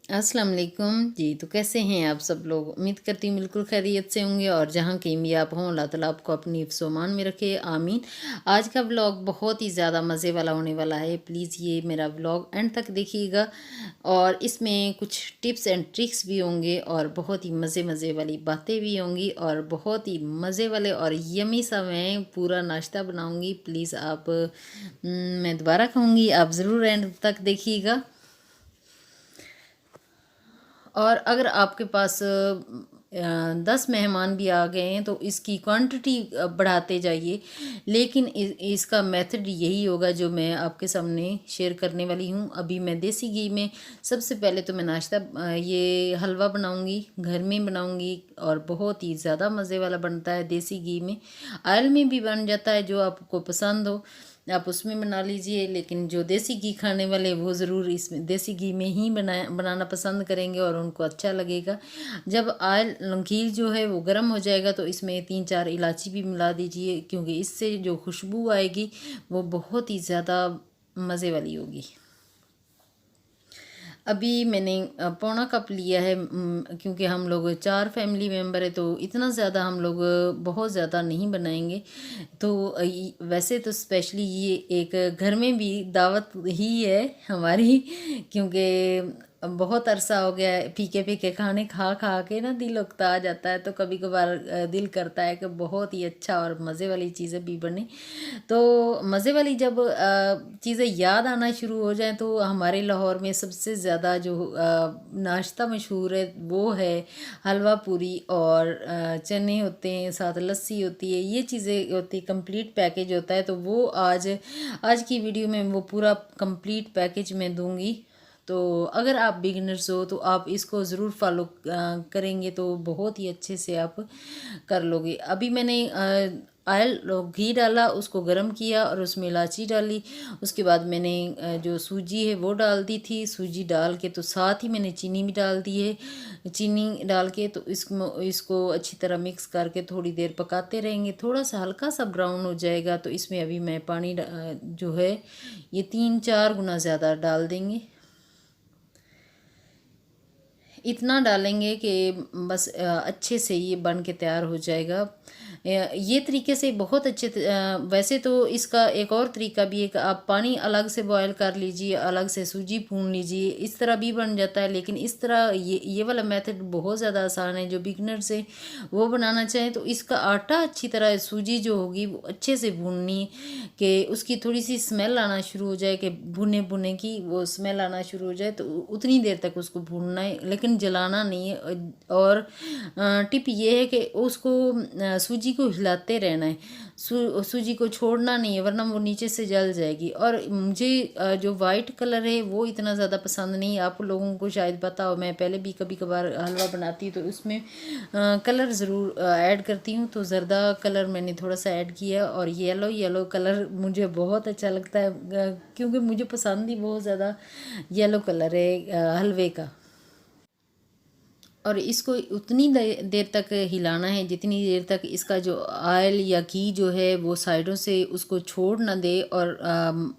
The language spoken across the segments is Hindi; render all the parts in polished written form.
अस्सलाम वालेकुम जी। तो कैसे हैं आप सब लोग? उम्मीद करती हूँ बिल्कुल खैरियत से होंगे और जहाँ कहीं भी आप हों अल्लाह ताला आपको अपनी हिफ्ज़ व अमान में रखे, आमीन। आज का व्लॉग बहुत ही ज़्यादा मज़े वाला होने वाला है। प्लीज़ ये मेरा व्लॉग एंड तक देखिएगा और इसमें कुछ टिप्स एंड ट्रिक्स भी होंगे और बहुत ही मज़े मज़े वाली बातें भी होंगी और बहुत ही मज़े वाले और यमी सा मैं पूरा नाश्ता बनाऊँगी। प्लीज़ आप मैं दोबारा कहूँगी आप ज़रूर एंड तक देखिएगा। और अगर आपके पास 10 मेहमान भी आ गए हैं तो इसकी क्वांटिटी बढ़ाते जाइए, लेकिन इसका मेथड यही होगा जो मैं आपके सामने शेयर करने वाली हूँ। अभी मैं देसी घी में सबसे पहले तो मैं नाश्ता ये हलवा बनाऊँगी, घर में बनाऊँगी और बहुत ही ज़्यादा मज़े वाला बनता है देसी घी में। ऑयल में भी बन जाता है, जो आपको पसंद हो आप उसमें बना लीजिए, लेकिन जो देसी घी खाने वाले वो ज़रूर इसमें देसी घी में ही बनाना पसंद करेंगे और उनको अच्छा लगेगा। जब ऑयल घी जो है वो गर्म हो जाएगा तो इसमें 3-4 इलायची भी मिला दीजिए, क्योंकि इससे जो खुशबू आएगी वो बहुत ही ज़्यादा मज़े वाली होगी। अभी मैंने पौना कप लिया है, क्योंकि हम लोग 4 फैमिली मेम्बर है तो इतना ज़्यादा हम लोग बहुत ज़्यादा नहीं बनाएंगे। तो वैसे तो स्पेशली ये एक घर में भी दावत ही है हमारी, क्योंकि बहुत अरसा हो गया है फीके फीके खाने खा खा के ना दिल उकता आ जाता है, तो कभी कभार दिल करता है कि बहुत ही अच्छा और मज़े वाली चीज़ें भी बने। तो मज़े वाली जब चीज़ें याद आना शुरू हो जाएं तो हमारे लाहौर में सबसे ज़्यादा जो नाश्ता मशहूर है वो है हलवा पूरी और चने होते हैं, साथ लस्सी होती है, ये चीज़ें होती कंप्लीट पैकेज होता है। तो वो आज की वीडियो में वो पूरा कंप्लीट पैकेज मैं दूंगी। तो अगर आप बिगिनर्स हो तो आप इसको ज़रूर फॉलो करेंगे तो बहुत ही अच्छे से आप कर लोगे। अभी मैंने ऑयल घी डाला, उसको गर्म किया और उसमें इलायची डाली। उसके बाद मैंने जो सूजी है वो डाल दी थी। सूजी डाल के तो साथ ही मैंने चीनी भी डाल दी है। चीनी डाल के तो इसको अच्छी तरह मिक्स करके थोड़ी देर पकाते रहेंगे। थोड़ा सा हल्का सा ब्राउन हो जाएगा तो इसमें अभी मैं पानी जो है ये 3-4 गुना ज़्यादा डाल देंगे। इतना डालेंगे कि बस अच्छे से ये बन के तैयार हो जाएगा। ये तरीके से बहुत अच्छे वैसे तो इसका एक और तरीका भी है कि आप पानी अलग से बॉयल कर लीजिए, अलग से सूजी भून लीजिए, इस तरह भी बन जाता है। लेकिन इस तरह ये वाला मेथड बहुत ज़्यादा आसान है। जो बिगनर से वो बनाना चाहें तो इसका आटा अच्छी तरह सूजी जो होगी वो अच्छे से भूननी, कि उसकी थोड़ी सी स्मेल आना शुरू हो जाए, कि भुने भुने की वो स्मेल आना शुरू हो जाए तो उतनी देर तक उसको भूनना है, लेकिन जलाना नहीं है। और टिप ये है कि उसको सूजी को हिलाते रहना है, सूजी को छोड़ना नहीं है, वरना वो नीचे से जल जाएगी। और मुझे जो वाइट कलर है वो इतना ज़्यादा पसंद नहीं है। आप लोगों को शायद पता हो, मैं पहले भी कभी कभार हलवा बनाती तो उसमें कलर ज़रूर ऐड करती हूँ। तो ज़र्दा कलर मैंने थोड़ा सा ऐड किया और येलो कलर मुझे बहुत अच्छा लगता है, क्योंकि मुझे पसंद ही बहुत ज़्यादा येलो कलर है हलवे का। और इसको उतनी देर तक हिलाना है जितनी देर तक इसका जो ऑयल या घी जो है वो साइडों से उसको छोड़ ना दे और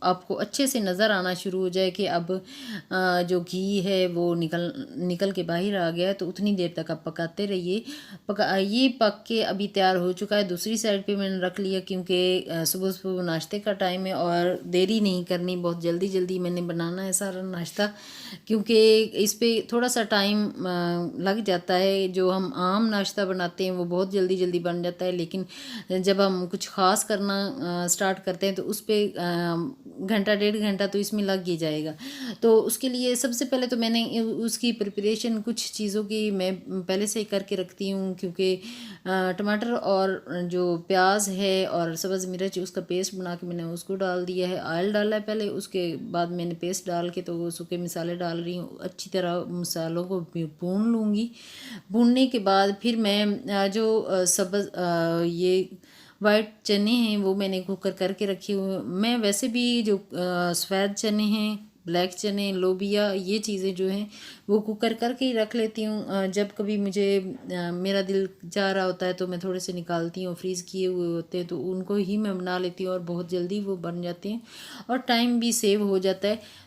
आपको अच्छे से नज़र आना शुरू हो जाए कि अब जो घी है वो निकल के बाहर आ गया है। तो उतनी देर तक आप पकाते रहिए। ये पक के अभी तैयार हो चुका है। दूसरी साइड पे मैंने रख लिया, क्योंकि सुबह सुबह नाश्ते का टाइम है और देरी नहीं करनी, बहुत जल्दी जल्दी मैंने बनाना है सारा नाश्ता, क्योंकि इस पर थोड़ा सा टाइम लग जाता है। जो हम आम नाश्ता बनाते हैं वो बहुत जल्दी जल्दी बन जाता है, लेकिन जब हम कुछ ख़ास करना स्टार्ट करते हैं तो उस पर घंटा 1.5 घंटा तो इसमें लग ही जाएगा। तो उसके लिए सबसे पहले तो मैंने उसकी प्रिपरेशन कुछ चीज़ों की मैं पहले से ही करके रखती हूँ, क्योंकि टमाटर और जो प्याज है और सब्ज़ मिर्च उसका पेस्ट बना के मैंने उसको डाल दिया है। ऑयल डाला है पहले, उसके बाद मैंने पेस्ट डाल के तो वो सूखे मसाले डाल रही हूँ। अच्छी तरह मसालों को भून लूँगी। भूनने के बाद फिर मैं जो सब्ज़ ये वाइट चने हैं वो मैंने कुकर करके रखे हुए। मैं वैसे भी जो सफ़ेद चने हैं, ब्लैक चने, लोबिया, ये चीज़ें जो हैं वो कुकर करके ही रख लेती हूँ। जब कभी मुझे मेरा दिल चाह रहा होता है तो मैं थोड़े से निकालती हूँ, फ्रीज़ किए हुए होते हैं तो उनको ही मैं बना लेती हूँ और बहुत जल्दी वो बन जाते हैं और टाइम भी सेव हो जाता है।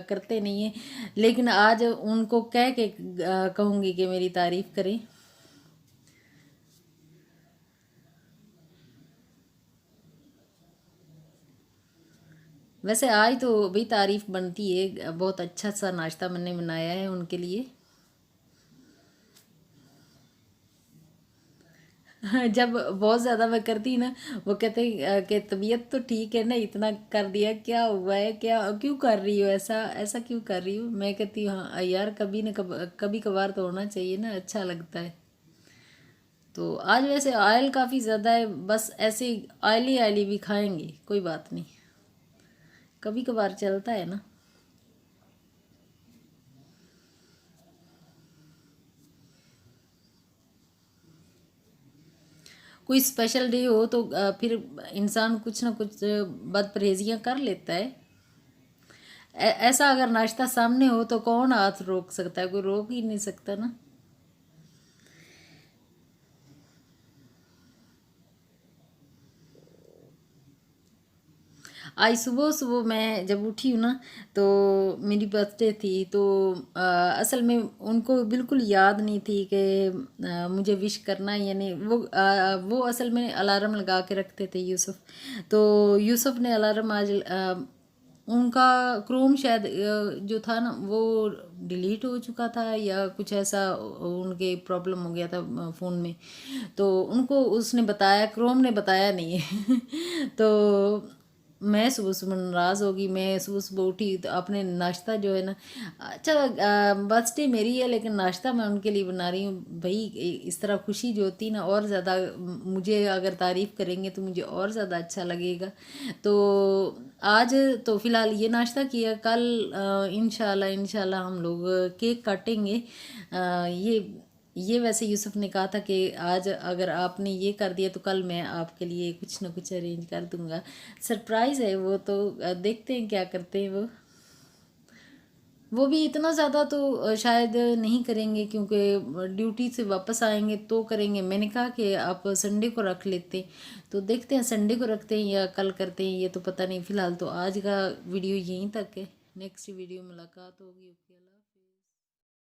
करते नहीं हैं, लेकिन आज उनको कह के कहूँगी कि मेरी तारीफ़ करें। वैसे आज तो भी तारीफ़ बनती है, बहुत अच्छा सा नाश्ता मैंने बनाया है उनके लिए। जब बहुत ज़्यादा मैं करती ना, वो कहते कि तबीयत तो ठीक है ना, इतना कर दिया, क्या हुआ है, क्या क्यों कर रही हो, ऐसा ऐसा क्यों कर रही हो। मैं कहती हूँ हाँ यार, कभी न कभी कभार तो होना चाहिए ना, अच्छा लगता है। तो आज वैसे ऑयल काफ़ी ज़्यादा है, बस ऐसे ऑयली ऑयली भी खाएंगे, कोई बात नहीं, कभी कभार चलता है ना। कोई स्पेशल डे हो तो फिर इंसान कुछ ना कुछ बद परहेजियाँ कर लेता है। ऐसा अगर नाश्ता सामने हो तो कौन हाथ रोक सकता है, कोई रोक ही नहीं सकता ना। आज सुबह सुबह मैं जब उठी हूँ ना, तो मेरी बर्थडे थी, तो असल में उनको बिल्कुल याद नहीं थी कि मुझे विश करना है या नहीं। वो असल में अलार्म लगा के रखते थे यूसुफ। तो यूसुफ ने अलार्म आज उनका क्रोम शायद जो था ना वो डिलीट हो चुका था या कुछ ऐसा, उनके प्रॉब्लम हो गया था फ़ोन में। तो उनको उसने बताया, क्रोम ने बताया नहीं है। तो मैं सुबह सुबह नाराज़ होगी। मैं सुबह सुबह उठी तो अपने नाश्ता जो है ना, अच्छा बर्थडे मेरी है लेकिन नाश्ता मैं उनके लिए बना रही हूँ भाई। इस तरह खुशी जो होती ना, और ज़्यादा मुझे अगर तारीफ़ करेंगे तो मुझे और ज़्यादा अच्छा लगेगा। तो आज तो फ़िलहाल ये नाश्ता किया, कल इंशाल्लाह इंशाल्लाह हम लोग केक काटेंगे। ये वैसे यूसुफ ने कहा था कि आज अगर आपने ये कर दिया तो कल मैं आपके लिए कुछ ना कुछ अरेंज कर दूंगा। सरप्राइज़ है वो, तो देखते हैं क्या करते हैं वो भी इतना ज़्यादा तो शायद नहीं करेंगे, क्योंकि ड्यूटी से वापस आएंगे तो करेंगे। मैंने कहा कि आप संडे को रख लेते, तो देखते हैं संडे को रखते हैं या कल करते हैं, ये तो पता नहीं। फ़िलहाल तो आज का वीडियो यहीं तक है, नेक्स्ट वीडियो मुलाकात होगी। ओके।